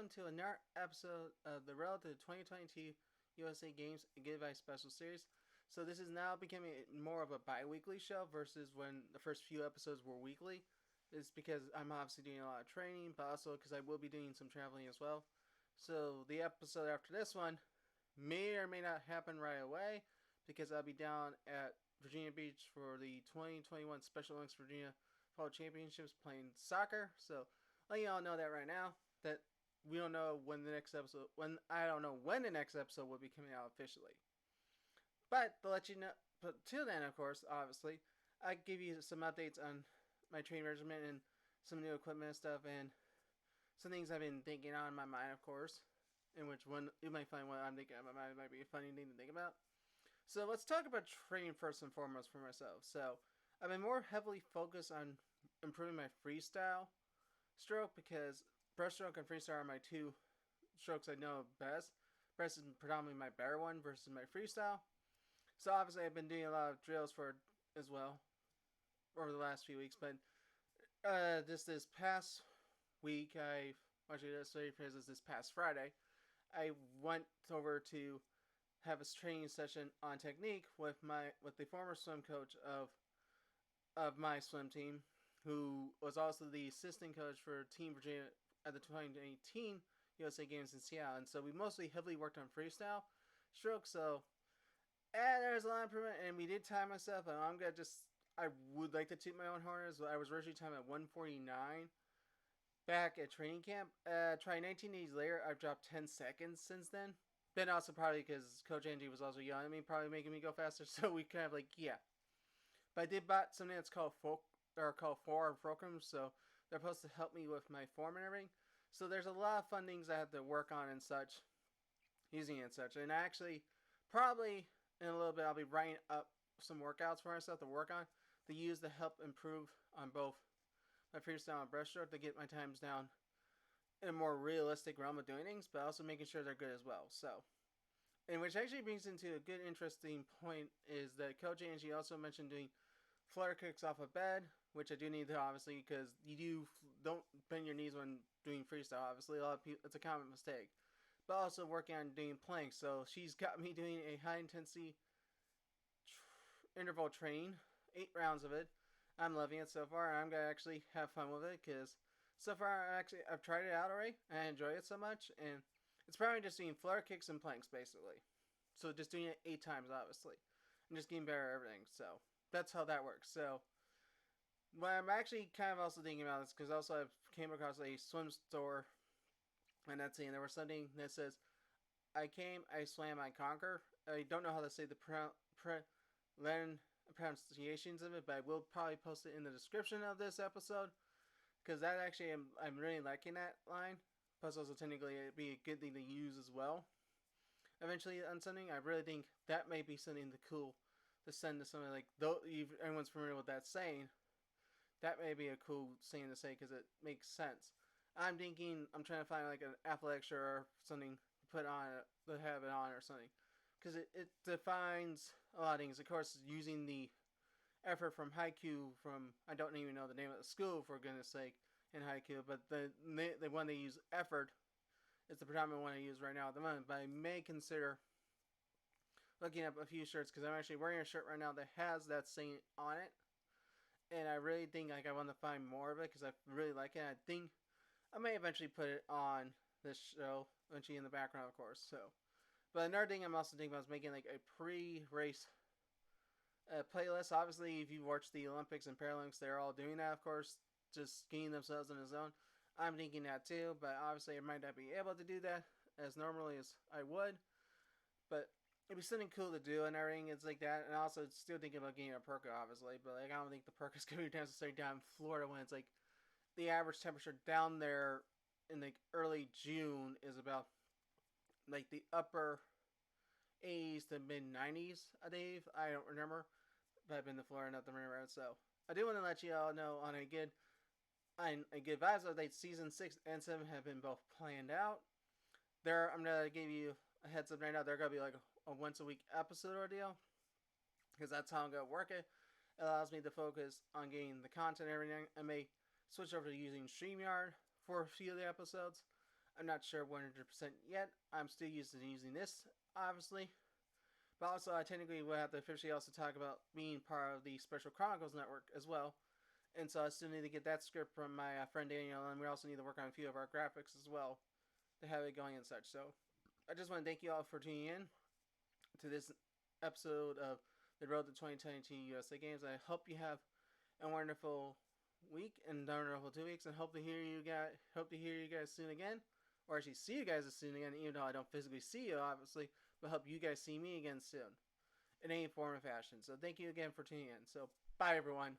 welcome to another episode of the Road to the 2022 USA Games and Good Advice Special Series. So this is now becoming more of a bi-weekly show versus when the first few episodes were weekly. It's because I'm obviously doing a lot of training, but also because I will be doing some traveling as well. So the episode after this one may or may not happen right away because I'll be down at Virginia Beach for the 2021 Special Olympics Virginia Fall Championships playing soccer. So let you all know that right now that we don't know when the next episode I don't know when the next episode will be coming out officially. But to let you know, but till then, of course, obviously, I give you some updates on my training regimen and some new equipment and stuff, and some things I've been thinking on in my mind, of course. In which one you might find what I'm thinking on my mind might be a funny thing to think about. So let's talk about training first and foremost for myself. So I've been more heavily focused on improving my freestyle stroke because breaststroke and freestyle are my two strokes I know best. Breast is predominantly my better one versus my freestyle. So obviously I've been doing a lot of drills for it as well over the last few weeks. But this past week, this past Friday, I went over to have a training session on technique with the former swim coach of my swim team, who was also the assistant coach for Team Virginia at the 2018 USA Games in Seattle. And so we mostly heavily worked on freestyle strokes. So there's a lot of improvement, and we did time myself. And I would like to toot my own horn as well. I was originally timed at 1:49 back at training camp. Try 19 days later, I've dropped 10 seconds since then. Then also probably because Coach Angie was also yelling at me, probably making me go faster. So we kind of yeah. But I did buy something that's called fulcrums. So they're supposed to help me with my form and everything. So there's a lot of fun things I have to work on and such, using it and such. And actually, probably in a little bit, I'll be writing up some workouts for myself to work on to use to help improve on both my freestyle and breaststroke to get my times down in a more realistic realm of doing things, but also making sure they're good as well. So, and which actually brings into a good, interesting point is that Coach Angie also mentioned doing flutter kicks off of bed, which I do need to obviously because don't bend your knees when doing freestyle. Obviously, a lot of people, it's a common mistake. But also working on doing planks. So she's got me doing a high intensity interval training, 8 rounds of it. I'm loving it so far. I'm gonna actually have fun with it because so far I've tried it out already. And I enjoy it so much, and it's probably just doing flutter kicks and planks basically. So just doing it 8 times, obviously, and just getting better at everything. So that's how that works. So what I'm actually kind of also thinking about is because also I came across a swim store, and that's saying there was something that says, "I came, I swam, I conquer." I don't know how to say the pronunciations of it, but I will probably post it in the description of this episode because that actually I'm really liking that line. Plus, also technically, it'd be a good thing to use as well. Eventually, on something, I really think that may be something cool to send to somebody like though everyone's familiar with that saying. That may be a cool saying to say because it makes sense. I'm trying to find like an athletic shirt or something to put on to have it on or something because it defines a lot of things. Of course, using the effort from haiku from I don't even know the name of the school for goodness sake in haiku, but the one they use effort is the predominant one I use right now at the moment. But I may consider looking up a few shirts because I'm actually wearing a shirt right now that has that saying on it, and I really think I want to find more of it because I really like it. I think I may eventually put it on this show, eventually in the background, of course. So, but another thing I'm also thinking about is making like a pre-race playlist. Obviously, if you watch the Olympics and Paralympics, they're all doing that, of course, just getting themselves in a zone. I'm thinking that too, but obviously I might not be able to do that as normally as I would. But it'd be something cool to do and everything. It's like that, and also still thinking about getting a perka, obviously. But like I don't think the perka is gonna be necessary down in Florida when it's like the average temperature down there in like early June is about like the upper 80s to mid 90s, I believe. I don't remember, but I've been to Florida, not the remember. So I do want to let you all know on a good vibes update. Season 6 and 7 have been both planned out. I'm gonna give you a heads up right now. They're gonna be like a once a week episode ordeal because that's how I'm gonna work it. It allows me to focus on getting the content and everything. I may switch over to using StreamYard for a few of the episodes. I'm not sure 100% yet. I'm still used to using this, obviously. But also, I technically will have to officially also talk about being part of the Special Chronicles Network as well. And so I still need to get that script from my friend Daniel, and we also need to work on a few of our graphics as well to have it going and such. So I just want to thank you all for tuning in to this episode of the Road to 2022 USA Games. I hope you have a wonderful week and a wonderful 2 weeks, and hope to hear you guys soon again, or actually see you guys soon again. Even though I don't physically see you, obviously, but hope you guys see me again soon in any form or fashion. So thank you again for tuning in. So bye, everyone.